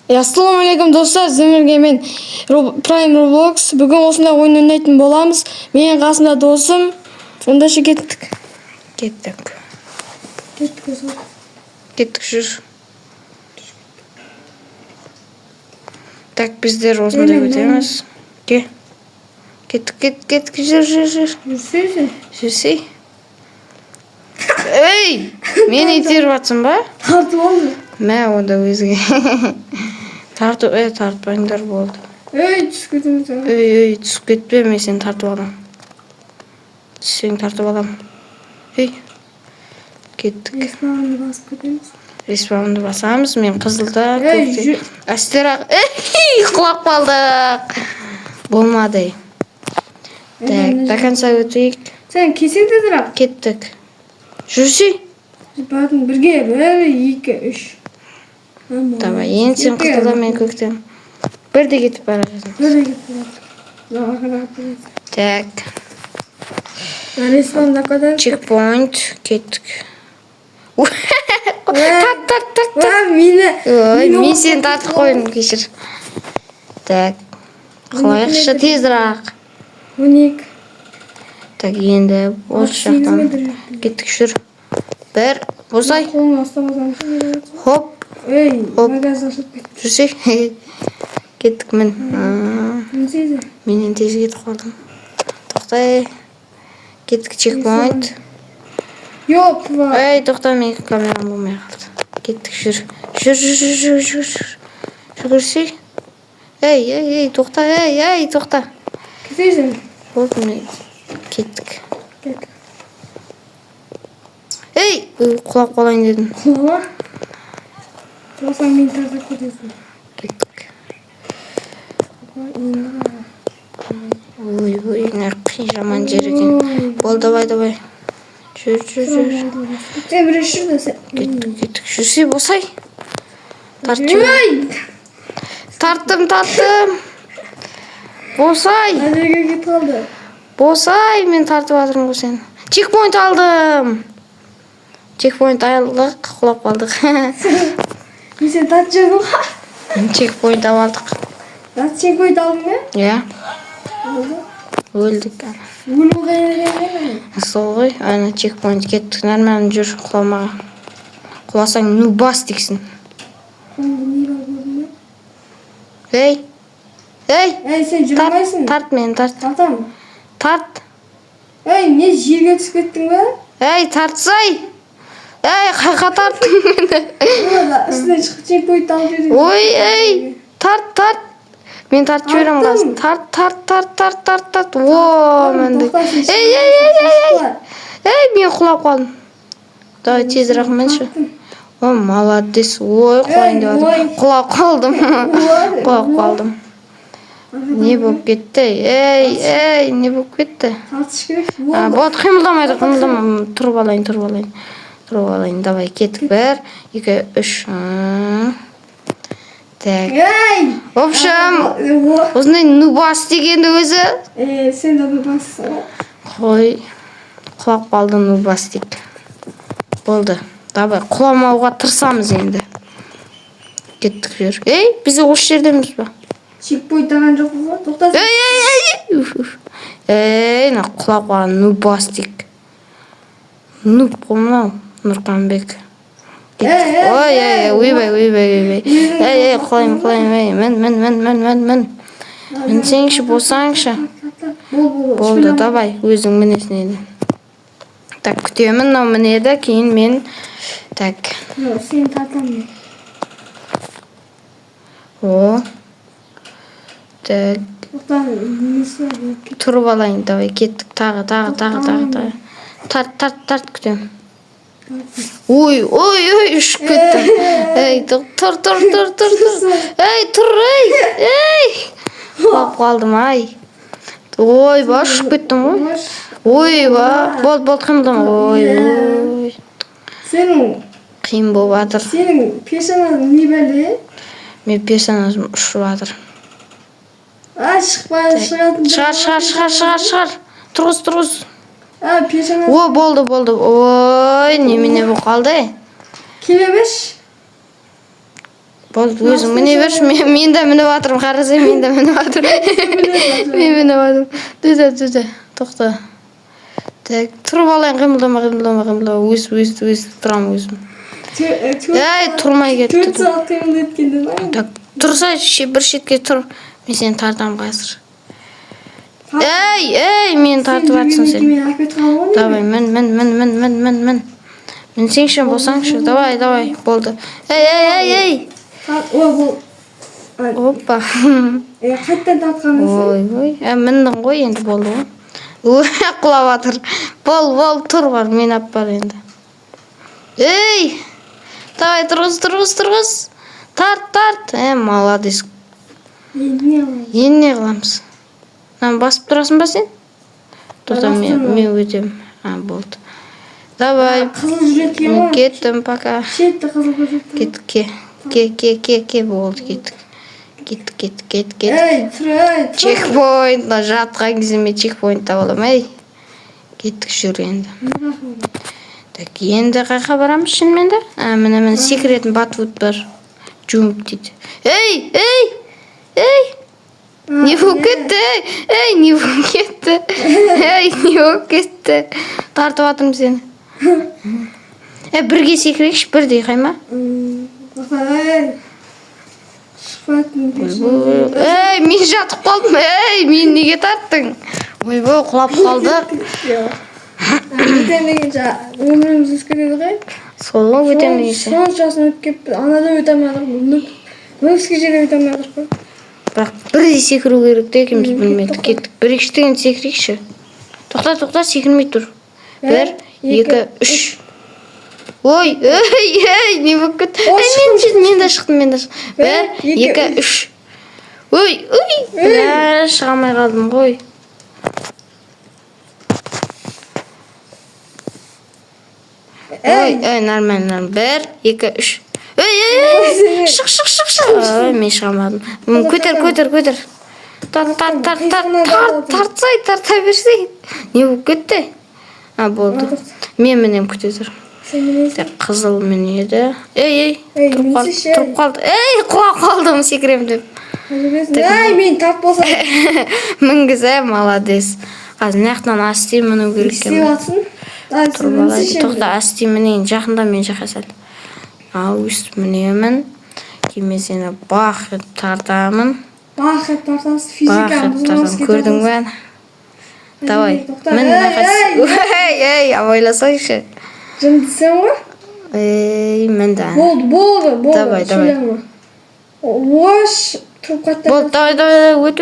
Assalomu alaykum do'stlar, sizlarga men Prime Roblox. Bugun o'shanday o'yin o'ynayotgan bo'lamiz. Mening qasimda do'stim. Unda shu ketdik. Ketdik shu. Tak bizde rozmada o'tamiz. Ketdik jur. Yursi. Ey! Meni iteryapsın ba? Tortib oldi. Men onda o'ziga. Tartpanglar bo'ldi. Tushib ketding sen. Tushib ketma, men seni tartib olaman. Seni tartib olaman. Ketdik. Respawnni bosib ketamiz. Respawnni bosamiz. Men qizilda, ko'kda. Asteroq. Qulab qoldik. Bo'lmadi. Tak, до конца o'tdik. Sen kesing tezroq. Ketdik. Yursi. Batın 1, 2, 3. Tamam, endi sen qizilda, men ko'kda. Birda ketib boramiz. Tak. Respawnda kadar. Checkpoint ketdik. Tart. Men seni tartib qo'ydim, kechir. Tak. Qo'yishcha tezroq. 12. Tak, endi o'sha yoqdan ketdik shur. Bir, bo'say. Hop. Magazin Yursi. Ketdik men. Men tez ketib qoldim. To'xtay. Ketdik checkpoint. Yo'q, To'xta, men kameram bo'lmay qoldi. Ketdik shur. Yursi. To'xta, to'xta. Ketaysan. Hop, men ketdik. Qulab qolayın dedim. Qulama. Qulasan men tartib ketaysan. Ketdik. Oy, ne qiyaman yer ekan. Bo'l, davay. Yur. Sen bir şurada sen. Ketdik. Yursi, bo'say. Tarttım. Bo'say. Nereye git oldu? Bo'say, men tartib o'tirdim bu seni. Checkpoint aldım. Checkpoint aldık, qulab qoldik. Sen tartacağım. Checkpoint aldık. Checkpoint aldın mı? Ya. Oldu. Öldük. Bunu beğenmedin. So'g'y, ana checkpoint ketdik. Normal jur, qulama. Qulasang nubas tiksin. Hey, sen jurmaysın. Tart meni, tart. Tartam. Tart. Ne yerga tushib ketding mi? Tartsay. Qayerga tartding meni? Üstüne chiqib checkpoint olib yurding. Oy, tart. Men tartib yuraman qazim. Tart. Vo, menda. Men qulab qoldim. Davay tezroq minchi. Молодец. Oy, qo'ying dedim. Qulab qoldim. Ne bo'lib ketdi? Ne bo'lib ketdi? Tartish kerak. Bot qimildamaydi. Turib olayin. Davay ketdik. 1, 2, 3. Tak. В общем, o'zini nubas deganda o'zi. Sen de nubassan. Qo'y. Qulab qoldi nubasdik. Bo'ldi. Davay qulamauga tirsamiz endi. Ketdik yur. Biz o'sha yerdamiz bu. Checkpoint degan yo'q bu. To'xta. Na qulab qolgan nubasdik. Nub qo'mla Nurqanbek. Uybay. Qo'ying. Men. Men senshi bo'lsangshi. Bo'ldi, davay, o'zing minesin edi. Tak, kutaman, nomineda, keyin men tak. Yo'q, sen tartamaysan. Tak. Turib olayin, davay, ketdik. Tag'i. Tart kutam. Oy, ushib ketdim. Tur. Tur. Qolib qoldim, Oy, boshib ketdim. Oy, bol qimdim. Oy. Senin Qiyin bo'ladir. Senin personajing ne belli? Men personajim ushlaydir. Chiqar. Turuz. Personaj. Bo'ldi. Oy, nima bu qoldi? Kelebish. Болды, өзің міне берші, мен де мініп жатырмын, қарасай, мен де мініп жатырмын. Мен мініп жатырмын. Түзі, тоқта. Так, тұрып алайын, қимылдама. Өз, тұрамын өзім. Ей, тұрмай кетті. 4 сағат қимыл еткенде ма? Так, тұрса, бір шетке тұр. Мен сені тартамын қазір. Ей, мені тартып жатсың сен. Мен әкет қалған. Давай, мін. Мінсеңші, болсаңшы. Давай, болды. Ей. Опа. Қайттан тартқанысы. Ой. Міндің ғой, енді болды ғой. Құлап жатыр. Бол, тұр бар, мен ап бар енді. Ей! Давай, тұрғыз. Тарт. Молодец. Енді не қыламыз? Басып тұрасың ба сен? Тоқта, мен өтем. Болды. Давай. Қызыл жүретке Мен кеттім, пока. Шетті қызыл көрсетті. Кеттік. Болды, кеттік. Ей, тұр. Чекпоинт, жатқан кезіме чекпоинт табалам, ей. Кеттік жүр енді. Так, енді қайқа барамыз шынымен де? Міне, секретін батвуд бар. Жумп дейді. Ей! Не болып кетті? Тартып атырмын сені. Бірге секірекші, бірдей қайма? Мен жатып қалдым. Мен неге тарттың? Ойбой, құлап қалдық. Өтем деген өміріміз өскереді ғой. Сол ғой өтем деген ше. Соншасын өтіп кеп, анада өтемадық. Өпске жерде өтемадық қой. Бірақ бірдей секіру керек те екенбіз білмедік. Кеттік. Бір-екшіден секірейікші. Тоқта, секірмей тұр. 1, 2, 3. Ой, не болып кетті? Мен де шықтым. 1, 2, 3. Ой, шыға алмай қалдым ғой. Ой, нормально. 1, 2, 3. Шық. Мен шығамадым. Көтер. Тарта берсей. Не болып кетті? Болды. Мен мінем көте тұр. Қызыл мінеді. Ей, тұрып қалды. Құлап қалдым секірем деп. Мен тап болса. Мінгіз, молодец. Қазір нақтан асти міну керек екен. Тұрып алайды. Тоқта асти мінейін. Жақында мен жақа сәл. Өстіп мінемін. Кемесені бақыт тартамын. Бақыт тартасыз физикамыз. Көрдің бән? Давай. Мін нақас. Абайласайшы. Жындысың ғой? Мінді. Болды. Давай. Ош, тұрып қаттар. Болды, давай. Өт.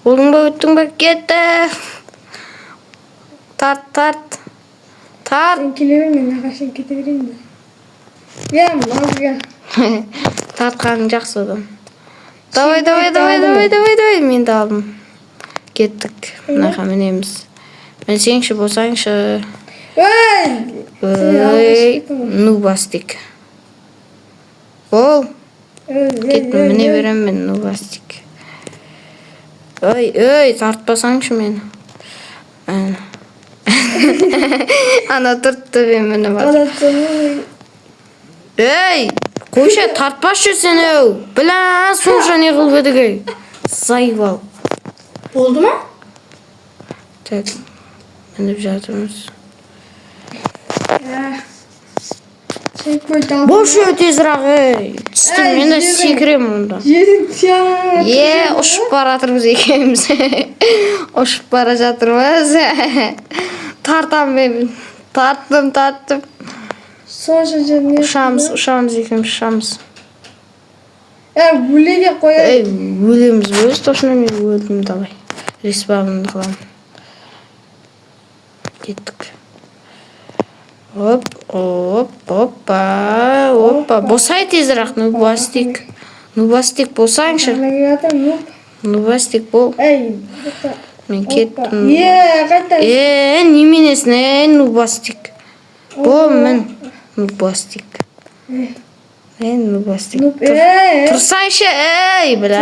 Өттің ба? Кетті. Тарт. Сен келе бер, мен нағашын кете берейін бе? Тартқаның жақсы одан. Давай. Мен де алдым. Кеттік. Мұнаға мінеміз. Мінсеңші болсаңшы. Нубастик. Бол. Кеттім, міне берем мен нубастик. Ой, тартпасаңшы мен. Ана тұртты бен мені бар. Ей, қойша тартпашы сен өу. Біла, сонша не қылып едігі. Сайвал. Болды ма? Так, мініп жатырмыз. Бош өтезірақ, түстім, мен де секірем мұнда. Ұшып бара жатырмыз екеміз. Ұшып бара жатырмыз. Тартам мен. Тарттым. Сонша жеріне. Ұшамыз екеміз, ұшамыз. Өлеге қояй. Өлеміз өз, точно мен өлдім, давай. Респабымды қылам. Кеттік. Опа. Босай тезірақ, нубастик. Нубастик болсаңшы. Нубастик бол. Мен кеттім. Қайта. Неменесін, нубастик. Бол, мен. Нубастик. Нубастик. Тұрсайшы, біля.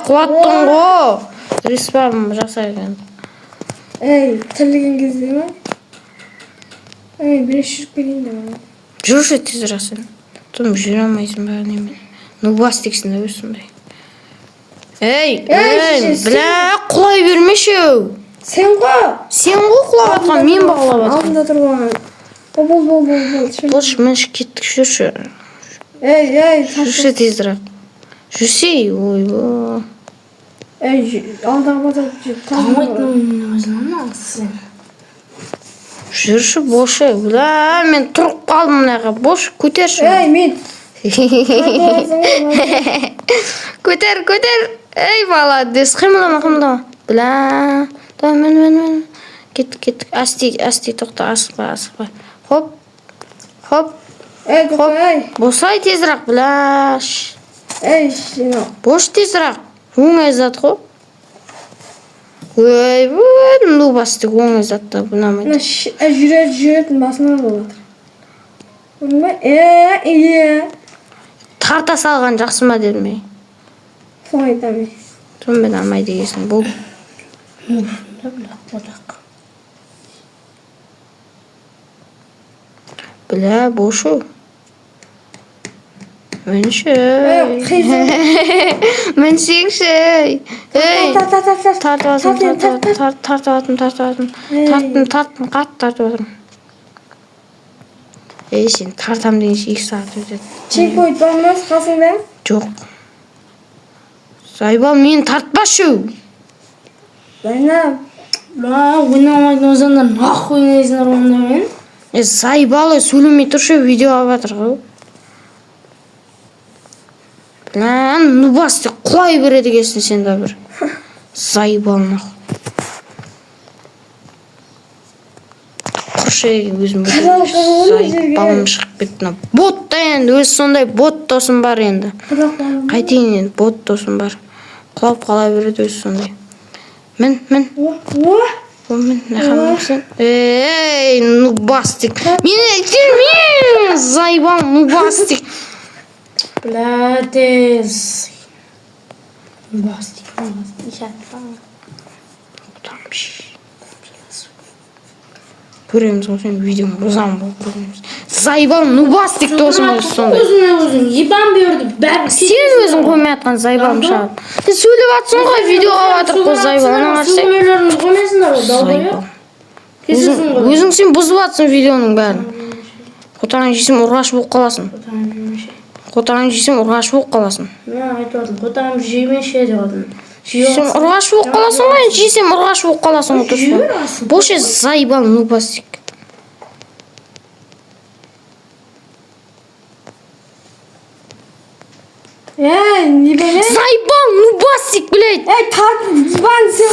Қуаттың ғой. Респабым жасайған. Тірлеген кезде ма? Біреш жүріп келейін де ма? Жүрші тезірасың. Тым жүре алмайсың бәріне мен. Нубастиксің да өсіңдей. Ей, бля, құлай бермеші. Сен ғой. Сен ғой құлап атқан, мен бағылап атқан. Алдында тұрған. Бол. Болшы, мен кеттік жүрші. Ей, Жүрші тезірек. Жүрсей, ойбо. Алдағы базар Алмайтын өзінің алсын. Жүрші, бошы. Бля, мен тұрып қалдым мұнайға. Бошы, көтерші. мен. Көтер. Ей, молодец. Қимылдама. Бля. Да, мен. Кеттік. Асти, тоқта, асықпа. Хоп. Босай тезірек, бляш. Бош тезірек. Оңай зат ғой. Ой, нубастик оңай затты бұнамайды. Жүретін басына болады. Тарта салған жақсы ма дедім ей. Соң айтамын. Сонымен алмай дегесін бұл. Бля, бошу. Менші. Меншеңші. Ей, тартып атым. Ей, сен тартам дегенше 2 сағат өтеді. Чекпойт болмас қасыңда? Жоқ. Зайбал, мені тартпашы. Зайнап. Ойнамайтын өзіңдер нахуй ойнайсыңдар онымен. Зайбалы сөйлемей тұршы, видео алып жатыр ғой. Бля, нубасты құлай береді кесін сен де бір. Зайбал нахуй. Құршай өзім зайбалым шығып кетті. Бот та енді, өз сондай бот досым бар енді. Қайтейін енді, бот досым бар. Құлап қала береді өз сондай. Мен. Мен, нақамын сен. Ей, нубастик. Мен, зайбал, нубастик. Бля, тез. Нубастик. Көреміз ғой сен видеоны бұзам болып көреміз. Зайбал, нубастик досым өз сондай. Өзің, ебан берді. Сен өзің қоймай атқан зайбалым шығады. Сен сөйлеп атсың ғой, видео алып атыр қой зайбал. Ана қарсы. Сөйлемелеріңді қоймайсыңдар ғой, далбайы. Өзің сен бұзып атсың видеоның бәрін. Қотағын жесем ұрғаш болып қаласың. Қотағын жесем ұрғаш болып қаласың. Мен айтып атым, қотағым жемеше деп атым. Сен ұрғаш болып қаласың ғой, жесем ұрғаш болып қаласың ғой тұрсын. Бошы зайбал, нубастик. Зайбал, нубастик, блядь.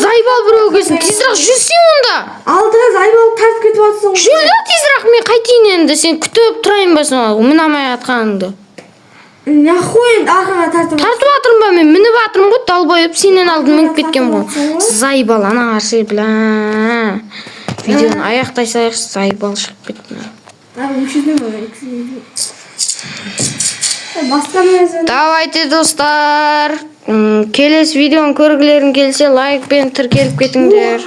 Зайбал біреу келсін, тезірек жүрсен онда. Алдыға зайбал тартып кетіп атсың. Жүрді тезірек, мен қайтейін енді, сен күтіп тұрайын ба соңа, мінамай атқаныңды. Нахуй арқаға тартып атырым ба мен, мініп атырым ғой, далбайып, сенен алдын мініп кеткен ғой. Зайбал, ана қарсы, бля. Видеоны аяқтай сайықшы, зайбал шығып кетті. Давайте, достар. Келесі видеоны көргілерің келсе, лайкпен тіркеліп кетіңдер.